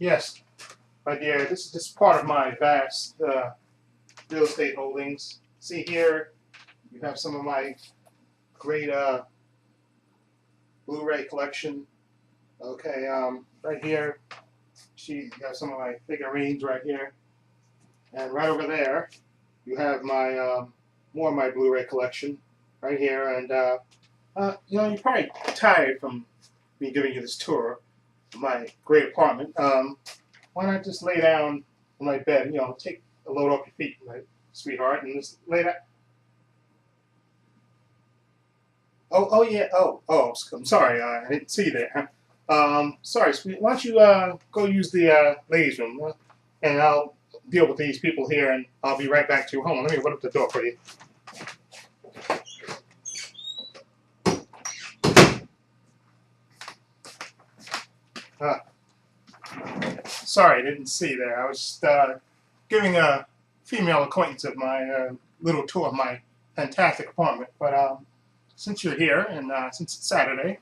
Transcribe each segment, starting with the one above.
Yes, my dear, this is just part of my vast real estate holdings. See here, you have some of my great Blu-ray collection. Okay, right here, you have some of my figurines right here, and right over there, you have my more of my Blu-ray collection right here. And you're probably tired from me giving you this tour of my great apartment. Why not just lay down on my bed? Take a load off your feet, my sweetheart, and just lay down. Oh yeah. Oh. I'm sorry. I didn't see you there. Sorry, sweet. Why don't you go use the ladies' room, and I'll deal with these people here, and I'll be right back to you. Hold on. Let me open up the door for you. Uh, Sorry, I didn't see you there. I was just giving a female acquaintance of my little tour of my fantastic apartment. But since you're here and since it's Saturday,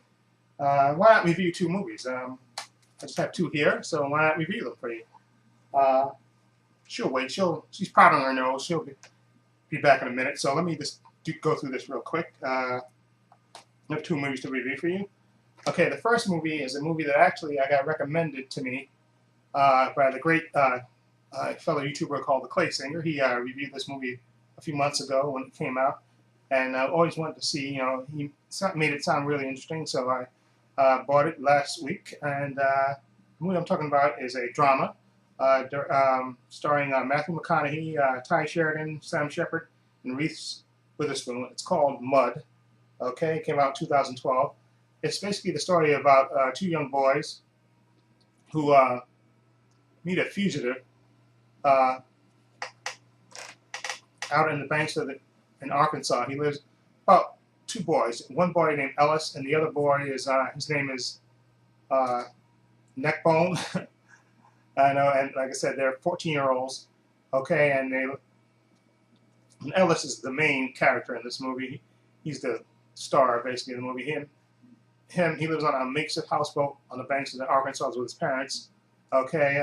why not review two movies? I just have two here, so why not review them for you? Uh, she'll wait. She's proud on her nose. She'll be back in a minute. So let me just go through this real quick. I have two movies to review for you. Okay, the first movie is a movie that actually I got recommended to me by the great fellow YouTuber called The Clay Singer. He reviewed this movie a few months ago when it came out, and I always wanted to see. He made it sound really interesting, so I bought it last week. And the movie I'm talking about is a drama starring Matthew McConaughey, Ty Sheridan, Sam Shepard, and Reese Witherspoon. It's called Mud. Okay, it came out in 2012. It's basically the story about two young boys who meet a fugitive out in the banks in Arkansas. He lives two boys. One boy named Ellis, and the other boy is his name is Neckbone. I know, and like I said, they're 14-year-olds. Okay, and Ellis is the main character in this movie. He's the star basically in the movie. He lives on a makeshift houseboat on the banks of the Arkansas with his parents. Okay,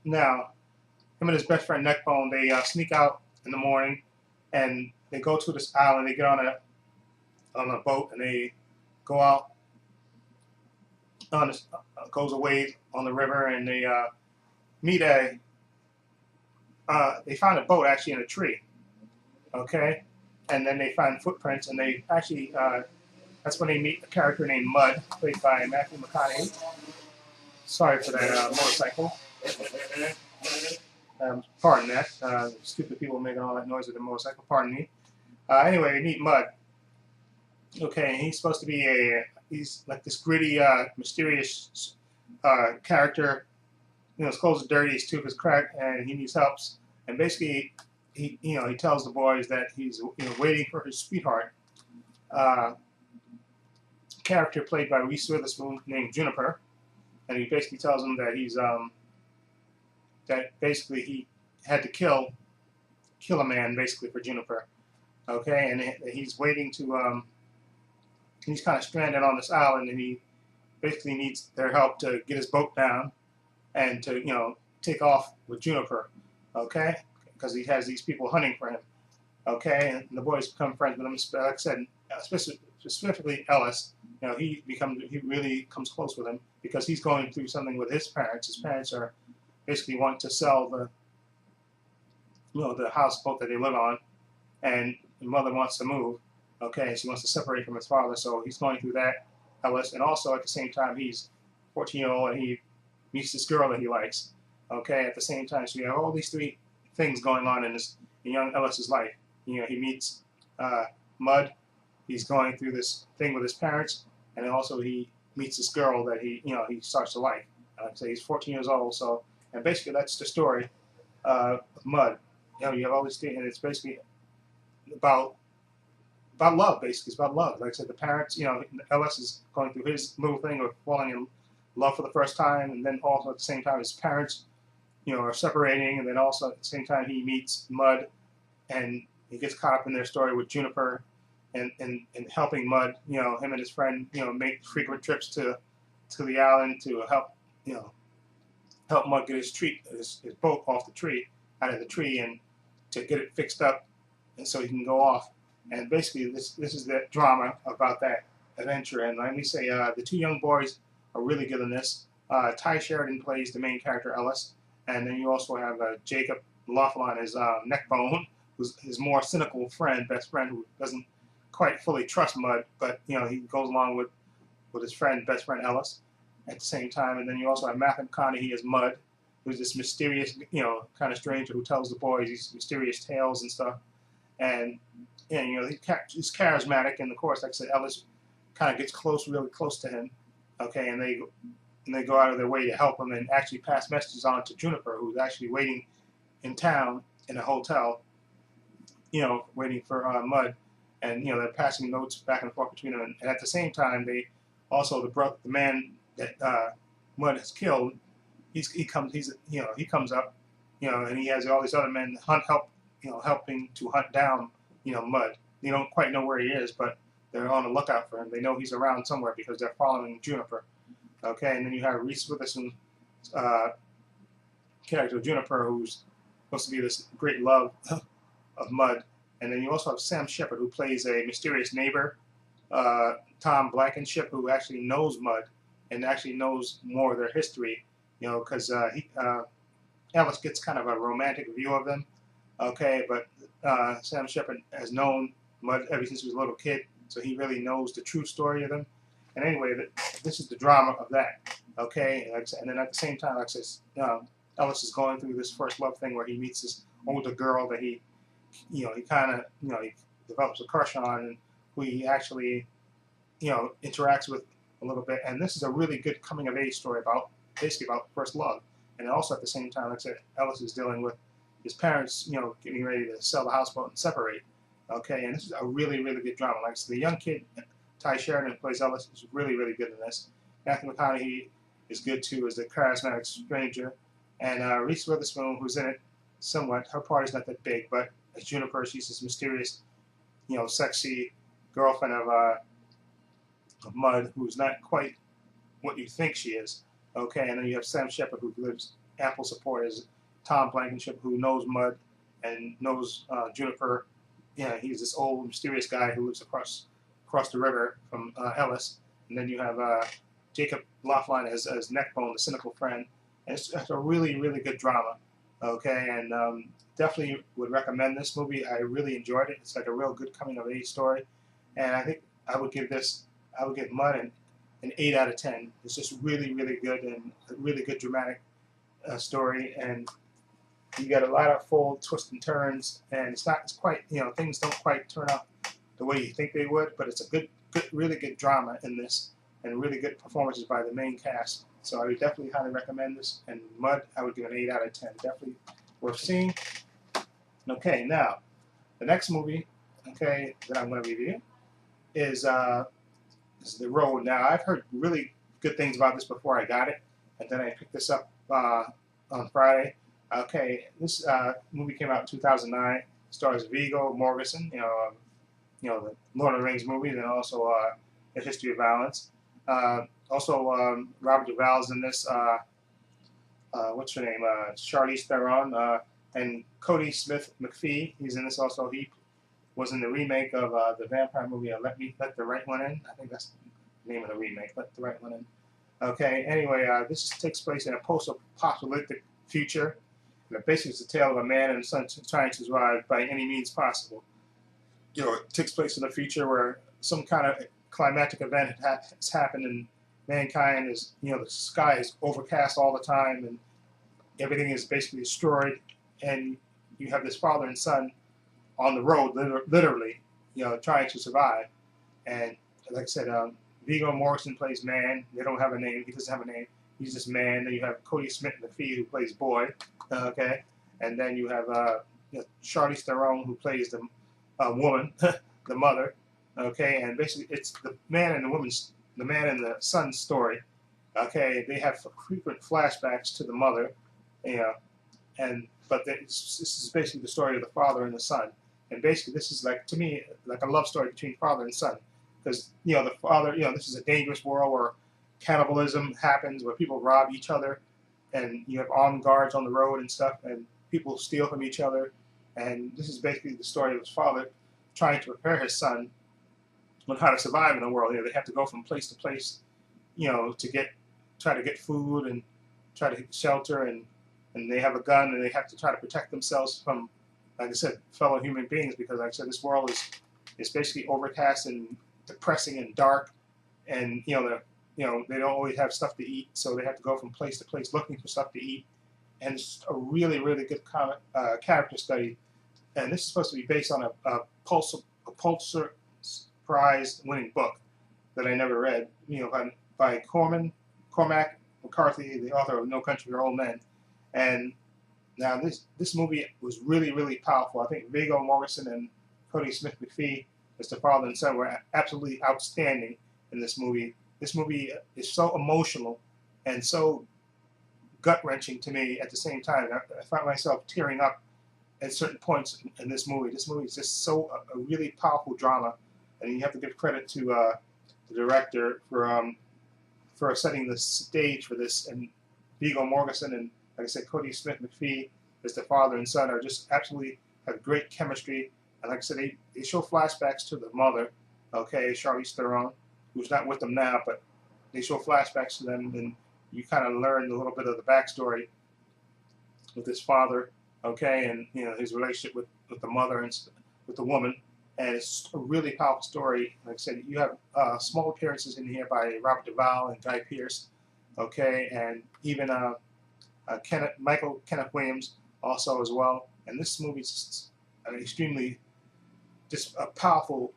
now him and his best friend Neckbone, they sneak out in the morning, and they go to this island. They get on a boat, and they go out on this, goes away on the river, and they meet they find a boat actually in a tree. Okay, and then they find footprints, and they actually that's when they meet a character named Mud, played by Matthew McConaughey. Sorry for that motorcycle. Pardon that. Stupid people making all that noise with the motorcycle. Pardon me. Anyway, we meet Mud. Okay, and he's supposed to be he's like this gritty, mysterious character. His clothes are dirty, his tooth is cracked, and he needs help. And basically, he tells the boys that he's waiting for his sweetheart. Character played by Reese Witherspoon named Juniper, and he basically tells them that he's that basically he had to kill a man basically for Juniper. Okay, and he's waiting to he's kind of stranded on this island, and he basically needs their help to get his boat down and to take off with Juniper. Okay, because he has these people hunting for him. Okay, and the boys become friends with him. Like I said, specifically Ellis. He really comes close with him because he's going through something with his parents. His parents are basically wanting to sell the houseboat that they live on, and the mother wants to move. Okay, she wants to separate from his father, so he's going through that, Ellis, and also at the same time he's 14-year-old and he meets this girl that he likes. Okay, at the same time, so you have all these three things going on in young Ellis's life. He meets Mud. He's going through this thing with his parents, and then also he meets this girl that he starts to like. Like I say, he's 14 years old, so, and basically that's the story of Mud. You have all these things, and it's basically about love. Basically, it's about love. Like I said, the parents, Ellis is going through his little thing of falling in love for the first time, and then also at the same time his parents, are separating, and then also at the same time he meets Mud, and he gets caught up in their story with Juniper, and helping Mud, him and his friend, make frequent trips to the island to help you know, help Mud get his boat off the tree, out of the tree, and to get it fixed up, and so he can go off. And basically, this is the drama about that adventure. And let me say, the two young boys are really good in this. Ty Sheridan plays the main character Ellis, and then you also have Jacob Laughlin as Neckbone, who's his more cynical friend, best friend, who doesn't quite fully trust Mud, but he goes along with his best friend Ellis at the same time. And then you also have Matthew McConaughey as Mud, who's this mysterious, kind of stranger who tells the boys these mysterious tales and stuff. And he's charismatic, and of course, like I said, Ellis kind of gets really close to him. Okay, and they go out of their way to help him and actually pass messages on to Juniper, who's actually waiting in town in a hotel, waiting for Mud, and they're passing notes back and forth between them. And at the same time, they also the man that Mud has killed, he comes up, and he has all these other men helping to hunt down Mud. They don't quite know where he is, but they're on the lookout for him. They know he's around somewhere because they're following Juniper. Okay, and then you have Reese Witherspoon's character Juniper, who's supposed to be this great love of Mud. And then you also have Sam Shepard, who plays a mysterious neighbor, Tom Blankenship, who actually knows Mud and actually knows more of their history, because Ellis gets kind of a romantic view of them. Okay, but Sam Shepard has known Mud ever since he was a little kid, so he really knows the true story of them. And anyway, this is the drama of that. Okay, and then at the same time, like I said, Ellis is going through this first love thing where he meets this older girl that he kind of, he develops a crush on, and who he actually, interacts with a little bit. And this is a really good coming of age story basically about first love. And also at the same time, like I said, Ellis is dealing with his parents, getting ready to sell the houseboat and separate. Okay, and this is a really, really good drama. Like I said, the young kid, Ty Sheridan, who plays Ellis, is really, really good in this. Matthew McConaughey is good too as the charismatic stranger. And Reese Witherspoon, who's in it somewhat, her part is not that big, but as Juniper, she's this mysterious, sexy girlfriend of Mud, who's not quite what you think she is. Okay, and then you have Sam Shepard, who gives ample support as Tom Blankenship, who knows Mud and knows Juniper. He's this old mysterious guy who lives across the river from Ellis. And then you have Jacob Laughlin as Neckbone, the cynical friend. And it's a really, really good drama. Okay, and definitely would recommend this movie. I really enjoyed it. It's like a real good coming of age story, and I think I would give Mud an 8 out of 10. It's just really, really good and a really good dramatic story, and you got a lot of full twists and turns, and it's quite, things don't quite turn out the way you think they would, but it's a good, really good drama in this, and really good performances by the main cast. So I would definitely highly recommend this. And Mud, I would give an 8 out of 10. Definitely worth seeing. Okay, now the next movie, that I'm going to review is The Road. Now I've heard really good things about this before I got it, and then I picked this up on Friday. Okay, this movie came out in 2009. Stars Viggo Mortensen, the Lord of the Rings movies, and also A History of Violence. Also, Robert Duvall's in this. What's her name? Charlize Theron and Cody Smith-McPhee. He's in this also. He was in the remake of the vampire movie Let the Right One In. I think that's the name of the remake. Let the Right One In. Okay. Anyway, this takes place in a post-apocalyptic future. And basically, it's a tale of a man and his son trying to survive by any means possible. It takes place in a future where some kind of climatic event has happened, and mankind is, the sky is overcast all the time, and everything is basically destroyed, and you have this father and son on the road, literally, trying to survive. And like I said, Viggo Mortensen plays Man. They don't have a name. He doesn't have a name. He's just Man. Then you have Cody Smith-McPhee, who plays Boy. Okay, and then you have Charlize Theron, who plays the woman, the mother. Okay, and basically it's the man and the son's story. Okay, they have frequent flashbacks to the mother, but this is basically the story of the father and the son. And basically, this is to me, like a love story between father and son, because the father, this is a dangerous world where cannibalism happens where people rob each other, and you have armed guards on the road and stuff, and people steal from each other. And this is basically the story of his father trying to prepare his son on how to survive in the world. They have to go from place to place, to try to get food and try to get shelter, and they have a gun, and they have to try to protect themselves from, like I said, fellow human beings, because like I said, this world is basically overcast and depressing and dark, and they don't always have stuff to eat, so they have to go from place to place looking for stuff to eat. And it's a really, really good character study. And this is supposed to be based on a Pulitzer Prize-winning book that I never read, by Cormac McCarthy, the author of No Country for Old Men. And now this movie was really, really powerful. I think Viggo Mortensen and Cody Smit-McPhee, as the father and son, were absolutely outstanding in this movie. This movie is so emotional and so gut-wrenching to me at the same time. I find myself tearing up at certain points in this movie. This movie is just so a really powerful drama, and you have to give credit to the director for setting the stage for this. And Viggo Mortensen and, like I said, Cody Smit-McPhee as the father and son are just absolutely have great chemistry. And like I said, they show flashbacks to the mother, Charlize Theron, who's not with them now, but they show flashbacks to them, and you kind of learn a little bit of the backstory with his father, and his relationship with the mother and with the woman. And it's a really powerful story. Like I said, you have small appearances in here by Robert Duvall and Guy Pearce, and even Kenneth Williams also as well. And this movie is just a powerful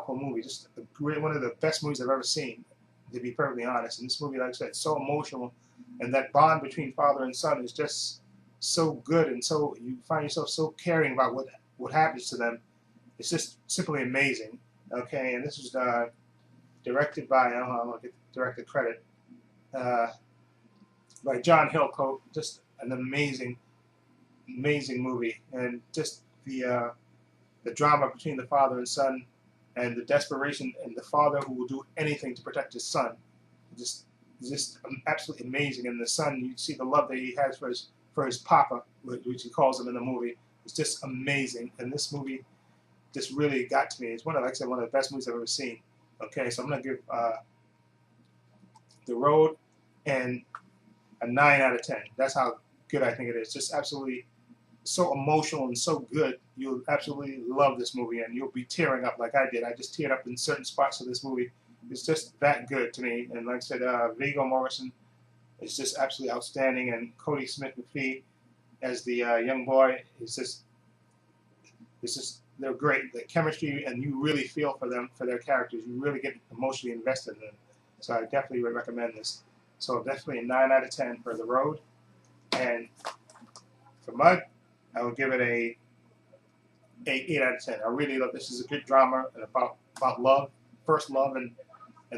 movie, just one of the best movies I've ever seen, to be perfectly honest. And this movie, like I said, is so emotional, and that bond between father and son is just so good, and so you find yourself so caring about what happens to them. It's just simply amazing. And this was directed by, I want to get director credit, by John Hillcoat. Just an amazing movie, and just the drama between the father and son, and the desperation, and the father who will do anything to protect his son. Just absolutely amazing. And the son, you see the love that he has for his papa, which he calls him in the movie. It's just amazing. And this movie just really got to me. It's one of the best movies I've ever seen. So I'm gonna give The Road and a 9 out of 10. That's how good I think it is. Just absolutely so emotional and so good. You'll absolutely love this movie, and you'll be tearing up like I did. I just teared up in certain spots of this movie. It's just that good to me. And like I said, Viggo Mortensen is just absolutely outstanding, and Cody Smit-McPhee as the young boy is just they're great. The chemistry, and you really feel for them, for their characters. You really get emotionally invested in them. So I definitely would recommend this. So definitely a 9 out of 10 for The Road. And for Mud, I would give it a 8 out of 10. I really love this. Is a good drama and about love, first love, and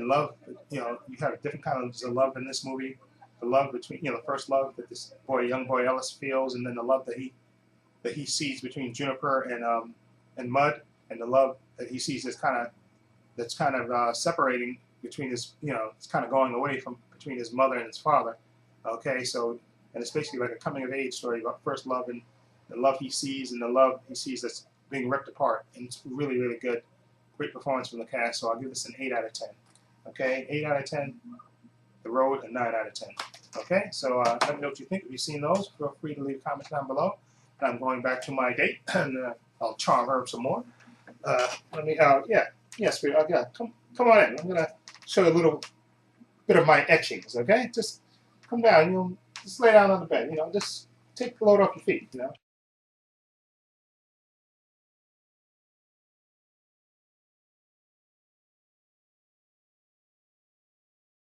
love. You have different kinds of love in this movie. The love between, the first love that this young boy Ellis feels, and then the love that he sees between Juniper and Mud, and the love that he sees that's kind of separating between his, it's kind of going away from between his mother and his father. So, and it's basically like a coming of age story about first love and the love he sees, and the love he sees that's being ripped apart. And it's really, really good. Great performance from the cast. So I'll give this an 8 out of 10. 8 out of 10. The Road, and 9 out of 10. So let me know what you think. If you've seen those, feel free to leave comments down below. And I'm going back to my date, and I'll charm her some more. Sweetheart, yeah, come on in. I'm gonna show you a little bit of my etchings. Just come down. Just lay down on the bed. Just take the load off your feet.